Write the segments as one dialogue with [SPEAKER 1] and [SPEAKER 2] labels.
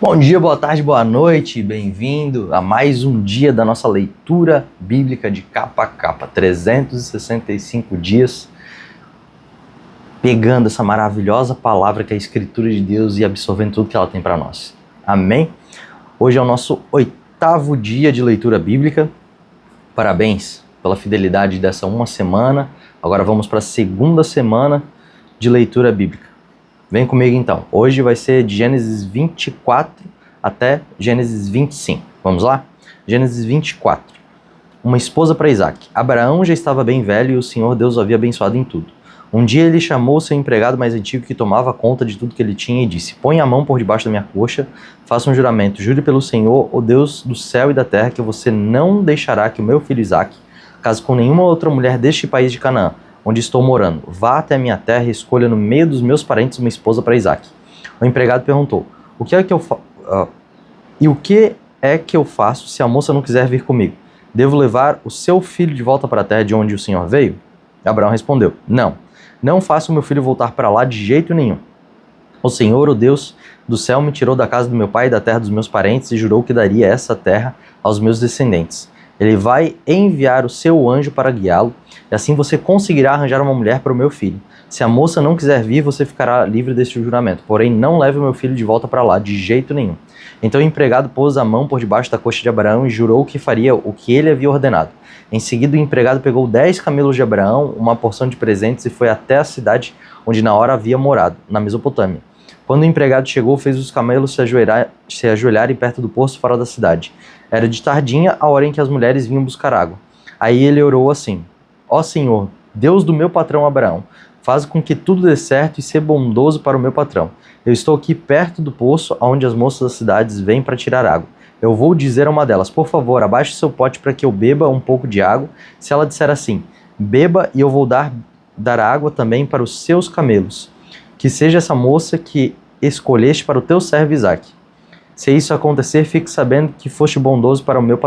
[SPEAKER 1] Bom dia, boa tarde, boa noite, bem-vindo a mais um dia da nossa leitura bíblica de capa a capa, 365 dias, pegando essa maravilhosa palavra que é a Escritura de Deus e absorvendo tudo que ela tem para nós. Amém? Hoje é o nosso 8º dia de leitura bíblica. Parabéns pela fidelidade dessa uma semana. Agora vamos para a segunda semana de leitura bíblica. Vem comigo então. Hoje vai ser de Gênesis 24 até Gênesis 25. Vamos lá? Gênesis 24. Uma esposa para Isaac. Abraão já estava bem velho e o Senhor Deus o havia abençoado em tudo. Um dia ele chamou seu empregado mais antigo que tomava conta de tudo que ele tinha e disse: põe a mão por debaixo da minha coxa, faça um juramento, jure pelo Senhor, o Deus do céu e da terra, que você não deixará que o meu filho Isaac case com nenhuma outra mulher deste país de Canaã, onde estou morando. Vá até a minha terra e escolha no meio dos meus parentes uma esposa para Isaac. O empregado perguntou: o que é que eu faço se a moça não quiser vir comigo? Devo levar o seu filho de volta para a terra de onde o Senhor veio? Abraão respondeu: não faça o meu filho voltar para lá de jeito nenhum. O Senhor, o Deus do céu, me tirou da casa do meu pai e da terra dos meus parentes e jurou que daria essa terra aos meus descendentes. Ele vai enviar o seu anjo para guiá-lo, e assim você conseguirá arranjar uma mulher para o meu filho. Se a moça não quiser vir, você ficará livre deste juramento. Porém, não leve o meu filho de volta para lá, de jeito nenhum. Então o empregado pôs a mão por debaixo da coxa de Abraão e jurou que faria o que ele havia ordenado. Em seguida, o empregado pegou 10 camelos de Abraão, uma porção de presentes, e foi até a cidade onde na hora havia morado, na Mesopotâmia. Quando o empregado chegou, fez os camelos se ajoelharem perto do poço fora da cidade. Era de tardinha, a hora em que as mulheres vinham buscar água. Aí ele orou assim: ó Senhor, Deus do meu patrão Abraão, faz com que tudo dê certo e seja bondoso para o meu patrão. Eu estou aqui perto do poço, onde as moças das cidades vêm para tirar água. Eu vou dizer a uma delas: por favor, abaixe seu pote para que eu beba um pouco de água. Se ela disser assim: beba, e eu vou dar água também para os seus camelos. Que seja essa moça que escolheste para o teu servo Isaac. Se isso acontecer, fiquei sabendo que fosse bondoso para o meu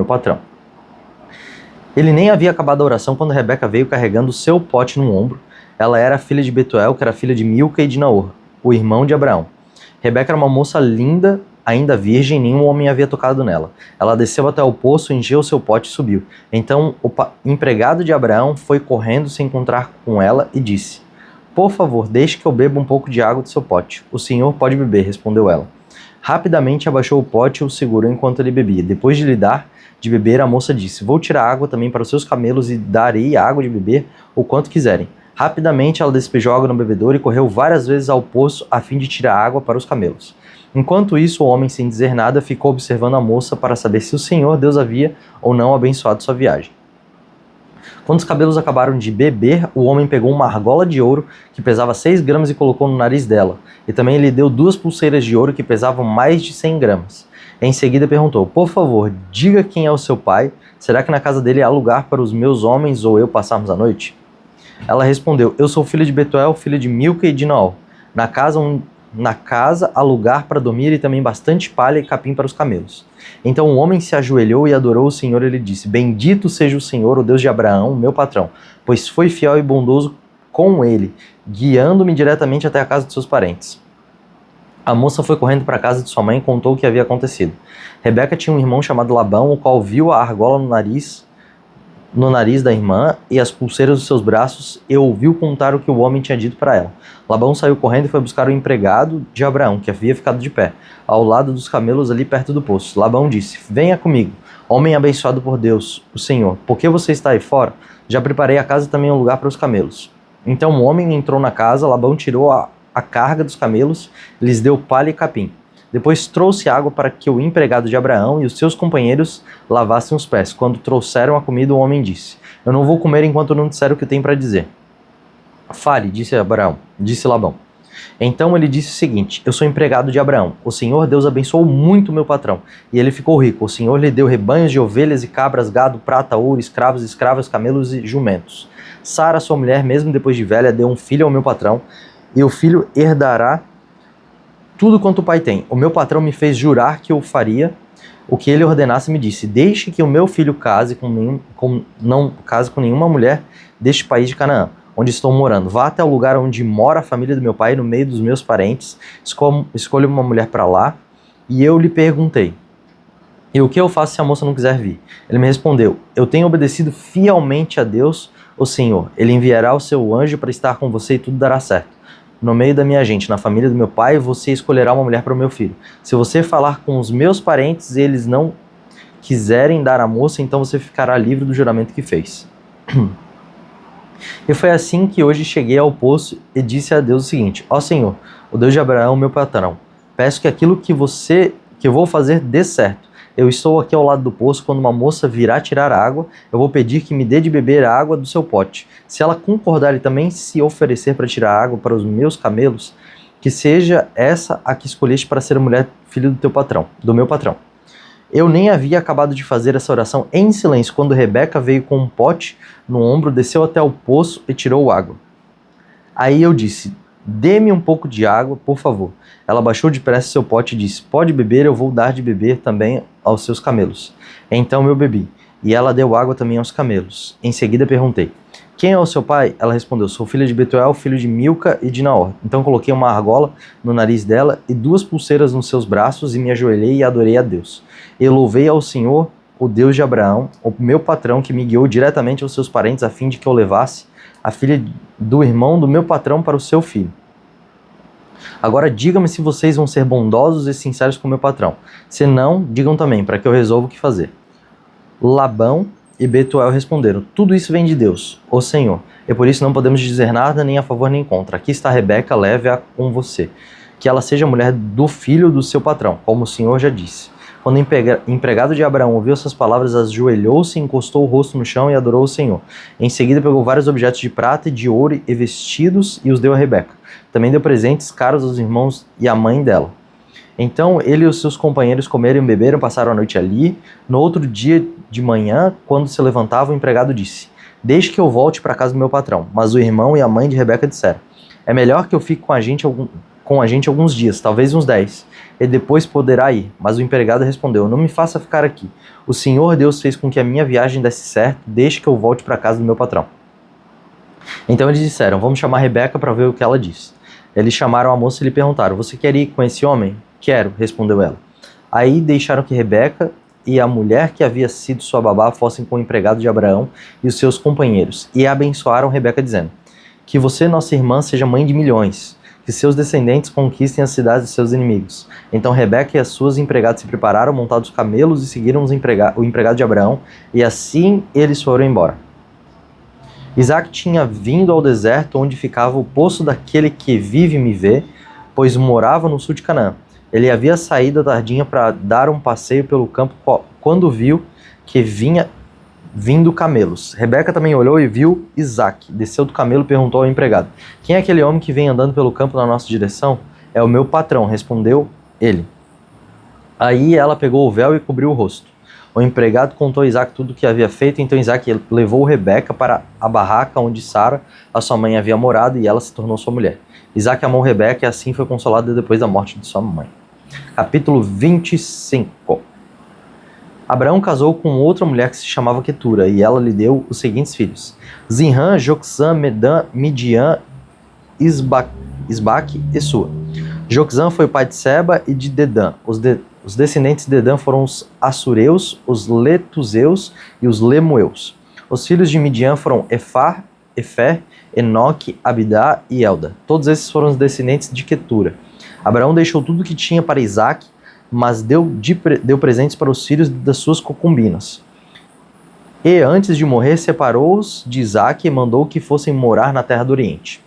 [SPEAKER 1] patrão. Ele nem havia acabado a oração quando Rebeca veio carregando o seu pote no ombro. Ela era filha de Betuel, que era filha de Milca e de Naor, o irmão de Abraão. Rebeca era uma moça linda, ainda virgem, nenhum homem havia tocado nela. Ela desceu até o poço, encheu seu pote e subiu. Então o empregado de Abraão foi correndo se encontrar com ela e disse: por favor, deixe que eu beba um pouco de água do seu pote. O senhor pode beber, respondeu ela. Rapidamente abaixou o pote e o segurou enquanto ele bebia. Depois de lhe dar de beber, a moça disse: vou tirar água também para os seus camelos e darei água de beber o quanto quiserem. Rapidamente ela despejou água no bebedouro e correu várias vezes ao poço a fim de tirar água para os camelos. Enquanto isso, o homem, sem dizer nada, ficou observando a moça para saber se o Senhor Deus havia ou não abençoado sua viagem. Quando os camelos acabaram de beber, o homem pegou uma argola de ouro que pesava 6 gramas e colocou no nariz dela. E também lhe deu 2 pulseiras de ouro que pesavam mais de 100 gramas. Em seguida perguntou: por favor, diga quem é o seu pai. Será que na casa dele há lugar para os meus homens ou eu passarmos a noite? Ela respondeu: eu sou filha de Betuel, filha de Milca e de Naor. Na casa há lugar para dormir e também bastante palha e capim para os camelos. Então o homem se ajoelhou e adorou o Senhor. Ele disse: bendito seja o Senhor, o Deus de Abraão, meu patrão, pois foi fiel e bondoso com ele, guiando-me diretamente até a casa de seus parentes. A moça foi correndo para a casa de sua mãe e contou o que havia acontecido. Rebeca tinha um irmão chamado Labão, o qual viu a argola no nariz da irmã e as pulseiras dos seus braços, e ouviu contar o que o homem tinha dito para ela. Labão saiu correndo e foi buscar o empregado de Abraão, que havia ficado de pé, ao lado dos camelos ali perto do poço. Labão disse: venha comigo, homem abençoado por Deus, o Senhor. Por que você está aí fora? Já preparei a casa e também um lugar para os camelos. Então o homem entrou na casa. Labão tirou a carga dos camelos, lhes deu palha e capim. Depois trouxe água para que o empregado de Abraão e os seus companheiros lavassem os pés. Quando trouxeram a comida, o homem disse: eu não vou comer enquanto não disser o que tem para dizer. Fale, disse Labão. Então ele disse o seguinte: eu sou empregado de Abraão. O Senhor Deus abençoou muito meu patrão, e ele ficou rico. O Senhor lhe deu rebanhos de ovelhas e cabras, gado, prata, ouro, escravos, escravas, camelos e jumentos. Sara, sua mulher, mesmo depois de velha, deu um filho ao meu patrão, e o filho herdará tudo quanto o pai tem. O meu patrão me fez jurar que eu faria o que ele ordenasse e me disse: deixe que o meu filho não case com nenhuma mulher deste país de Canaã, onde estou morando. Vá até o lugar onde mora a família do meu pai, no meio dos meus parentes. Escolha uma mulher para lá. E eu lhe perguntei: e o que eu faço se a moça não quiser vir? Ele me respondeu: eu tenho obedecido fielmente a Deus, o Senhor. Ele enviará o seu anjo para estar com você e tudo dará certo. No meio da minha gente, na família do meu pai, você escolherá uma mulher para o meu filho. Se você falar com os meus parentes e eles não quiserem dar a moça, então você ficará livre do juramento que fez. E foi assim que hoje cheguei ao poço e disse a Deus o seguinte: ó Senhor, o Deus de Abraão, meu patrão, peço que aquilo que eu vou fazer dê certo. Eu estou aqui ao lado do poço. Quando uma moça virá tirar água, eu vou pedir que me dê de beber a água do seu pote. Se ela concordar e também se oferecer para tirar água para os meus camelos, que seja essa a que escolheste para ser a mulher filha do meu patrão. Eu nem havia acabado de fazer essa oração em silêncio quando Rebeca veio com um pote no ombro, desceu até o poço e tirou água. Aí eu disse: dê-me um pouco de água, por favor. Ela baixou depressa seu pote e disse: pode beber, eu vou dar de beber também aos seus camelos. Então eu bebi, e ela deu água também aos camelos. Em seguida perguntei: quem é o seu pai? Ela respondeu: sou filha de Betuel, filho de Milca e de Naor. Então coloquei uma argola no nariz dela e 2 pulseiras nos seus braços e me ajoelhei e adorei a Deus. Eu louvei ao Senhor, o Deus de Abraão, o meu patrão, que me guiou diretamente aos seus parentes a fim de que eu levasse a filha do irmão do meu patrão para o seu filho. Agora diga-me se vocês vão ser bondosos e sinceros com meu patrão. Se não, digam também, para que eu resolva o que fazer. Labão e Betuel responderam: tudo isso vem de Deus, o Senhor, e por isso não podemos dizer nada nem a favor nem contra. Aqui está Rebeca, leve-a com você, que ela seja a mulher do filho do seu patrão, como o Senhor já disse. Quando o empregado de Abraão ouviu essas palavras, ajoelhou-se, encostou o rosto no chão e adorou o Senhor. Em seguida pegou vários objetos de prata e de ouro e vestidos e os deu a Rebeca. Também deu presentes caros aos irmãos e à mãe dela. Então ele e os seus companheiros comeram e beberam, passaram a noite ali. No outro dia de manhã, quando se levantavam, o empregado disse: deixe que eu volte para a casa do meu patrão. Mas o irmão e a mãe de Rebeca disseram: é melhor que eu fique com a gente alguns dias, talvez uns 10, e depois poderá ir. Mas o empregado respondeu: não me faça ficar aqui. O Senhor Deus fez com que a minha viagem desse certo, deixe que eu volte para a casa do meu patrão. Então eles disseram: vamos chamar Rebeca para ver o que ela diz. Eles chamaram a moça e lhe perguntaram: você quer ir com esse homem? Quero, respondeu ela. Aí deixaram que Rebeca e a mulher que havia sido sua babá fossem com o empregado de Abraão e os seus companheiros, e abençoaram Rebeca dizendo: que você, nossa irmã, seja mãe de milhões, que seus descendentes conquistem as cidades de seus inimigos. Então Rebeca e as suas empregadas se prepararam, montados camelos, e seguiram o empregado de Abraão, e assim eles foram embora. Isaac tinha vindo ao deserto onde ficava o poço daquele que vive e me vê, pois morava no sul de Canaã. Ele havia saído à tardinha para dar um passeio pelo campo quando viu que vinha vindo camelos. Rebeca também olhou e viu Isaac. Desceu do camelo e perguntou ao empregado: quem é aquele homem que vem andando pelo campo na nossa direção? É o meu patrão, respondeu ele. Aí ela pegou o véu e cobriu o rosto. O empregado contou a Isaac tudo o que havia feito, então Isaac levou Rebeca para a barraca onde Sara, a sua mãe, havia morado, e ela se tornou sua mulher. Isaac amou Rebeca e assim foi consolado depois da morte de sua mãe. Capítulo 25. Abraão casou com outra mulher que se chamava Quetura, e ela lhe deu os seguintes filhos: Zinrã, Joxã, Medã, Midian, Isbaque e Sua. Joxã foi o pai de Seba e de Dedã. Os descendentes de Dedã foram os Assureus, os Letuseus e os Lemueus. Os filhos de Midian foram Efar, Efer, Enoque, Abidá e Elda. Todos esses foram os descendentes de Quetura. Abraão deixou tudo o que tinha para Isaac, mas deu presentes para os filhos das suas concubinas. E, antes de morrer, separou-os de Isaac e mandou que fossem morar na terra do Oriente.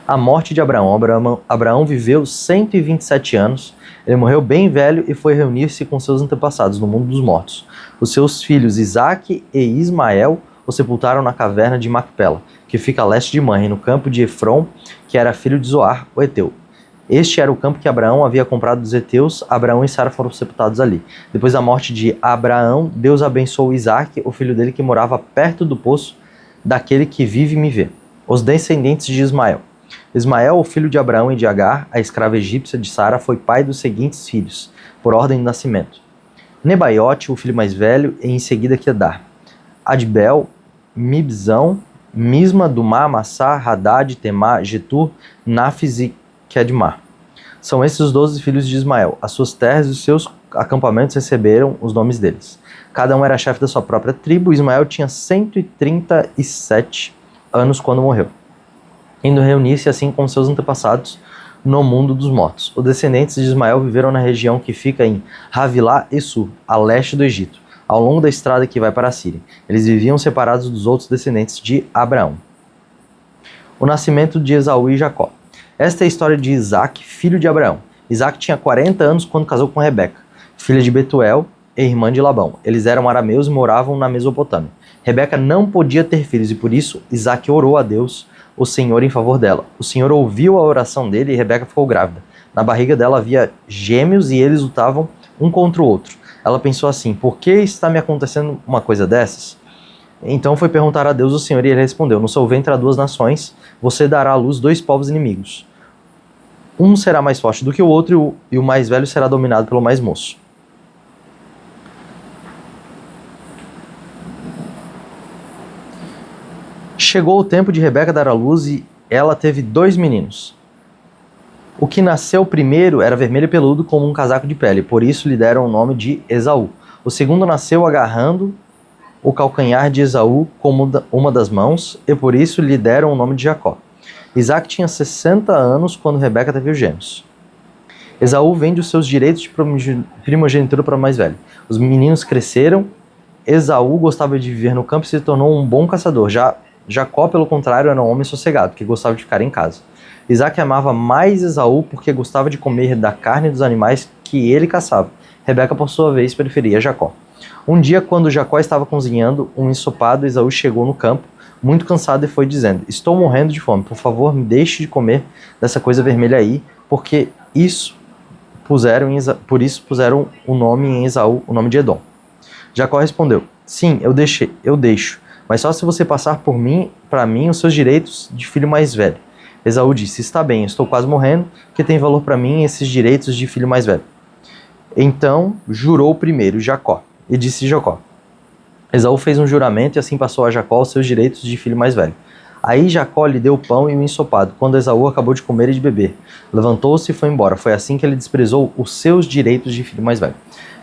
[SPEAKER 1] A morte de Abraão. Abraão viveu 127 anos. Ele morreu bem velho e foi reunir-se com seus antepassados no mundo dos mortos. Os seus filhos Isaque e Ismael o sepultaram na caverna de Macpela, que fica a leste de Manre, no campo de Efron, que era filho de Zoar, o Eteu. Este era o campo que Abraão havia comprado dos heteus. Abraão e Sara foram sepultados ali. Depois da morte de Abraão, Deus abençoou Isaque, o filho dele que morava perto do poço daquele que vive e me vê. Os descendentes de Ismael. Ismael, o filho de Abraão e de Agar, a escrava egípcia de Sara, foi pai dos seguintes filhos, por ordem de nascimento: Nebaiote, o filho mais velho, e em seguida Quedar, Adbel, Mibzão, Misma, Dumá, Massá, Hadad, Temá, Getur, Náfis e Quedmar. São esses os 12 filhos de Ismael. As suas terras e os seus acampamentos receberam os nomes deles. Cada um era chefe da sua própria tribo. Ismael tinha 137 anos quando morreu, indo reunir-se assim com seus antepassados no mundo dos mortos. Os descendentes de Ismael viveram na região que fica em Havilá e Sur, a leste do Egito, ao longo da estrada que vai para a Síria. Eles viviam separados dos outros descendentes de Abraão. O nascimento de Esaú e Jacó. Esta é a história de Isaac, filho de Abraão. Isaac tinha 40 anos quando casou com Rebeca, filha de Betuel e irmã de Labão. Eles eram arameus e moravam na Mesopotâmia. Rebeca não podia ter filhos e por isso Isaac orou a Deus, o Senhor, em favor dela. O Senhor ouviu a oração dele e Rebeca ficou grávida. Na barriga dela havia gêmeos e eles lutavam um contra o outro. Ela pensou assim: por que está me acontecendo uma coisa dessas? Então foi perguntar a Deus o Senhor e ele respondeu: no seu ventre há 2 nações, você dará à luz 2 povos inimigos. Um será mais forte do que o outro e o mais velho será dominado pelo mais moço. Chegou o tempo de Rebeca dar à luz e ela teve 2 meninos. O que nasceu primeiro era vermelho e peludo como um casaco de pele, por isso lhe deram o nome de Esaú. O segundo nasceu agarrando o calcanhar de Esaú como uma das mãos, e por isso lhe deram o nome de Jacó. Isaac tinha 60 anos quando Rebeca teve os gêmeos. Esaú vende os seus direitos de primogenitura para o mais velho. Os meninos cresceram. Esaú gostava de viver no campo e se tornou um bom caçador. Já Jacó, pelo contrário, era um homem sossegado, que gostava de ficar em casa. Isaac amava mais Esaú porque gostava de comer da carne dos animais que ele caçava. Rebeca, por sua vez, preferia Jacó. Um dia, quando Jacó estava cozinhando um ensopado, Esaú chegou no campo, muito cansado, e foi dizendo: estou morrendo de fome, por favor, me deixe de comer dessa coisa vermelha aí, porque por isso puseram o nome em Esaú, o nome de Edom. Jacó respondeu: sim, eu deixo, mas só se você passar para mim os seus direitos de filho mais velho. Esaú disse: está bem, estou quase morrendo, que tem valor para mim esses direitos de filho mais velho. Então jurou primeiro Jacó, e disse Jacó: Esaú fez um juramento e assim passou a Jacó os seus direitos de filho mais velho. Aí Jacó lhe deu o pão e o ensopado, quando Esaú acabou de comer e de beber. Levantou-se e foi embora. Foi assim que ele desprezou os seus direitos de filho mais velho.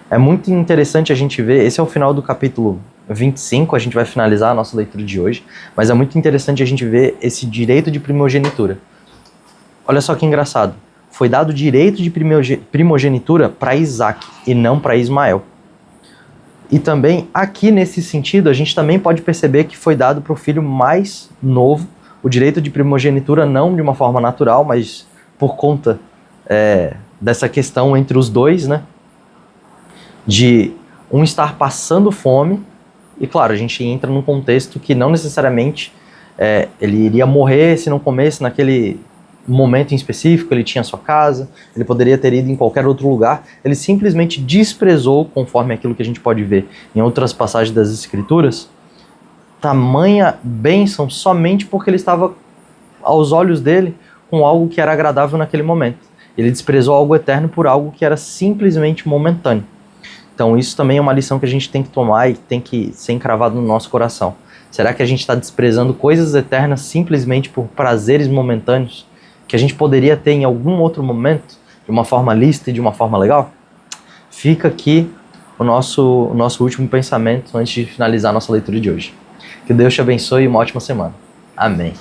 [SPEAKER 1] É muito interessante a gente ver, esse é o final do capítulo 25, a gente vai finalizar a nossa leitura de hoje, mas é muito interessante a gente ver esse direito de primogenitura. Olha só que engraçado, foi dado o direito de primogenitura para Isaac e não para Ismael. E também, aqui nesse sentido, a gente também pode perceber que foi dado para o filho mais novo o direito de primogenitura, não de uma forma natural, mas por conta dessa questão entre os dois, né? De um estar passando fome, e claro, a gente entra num contexto que não necessariamente ele iria morrer se não comesse naquele momento em específico, ele tinha sua casa, ele poderia ter ido em qualquer outro lugar, ele simplesmente desprezou, conforme aquilo que a gente pode ver em outras passagens das Escrituras, tamanha bênção somente porque ele estava, aos olhos dele, com algo que era agradável naquele momento. Ele desprezou algo eterno por algo que era simplesmente momentâneo. Então isso também é uma lição que a gente tem que tomar e tem que ser encravado no nosso coração. Será que a gente está desprezando coisas eternas simplesmente por prazeres momentâneos que a gente poderia ter em algum outro momento, de uma forma lícita e de uma forma legal? Fica aqui o nosso último pensamento antes de finalizar a nossa leitura de hoje. Que Deus te abençoe e uma ótima semana. Amém.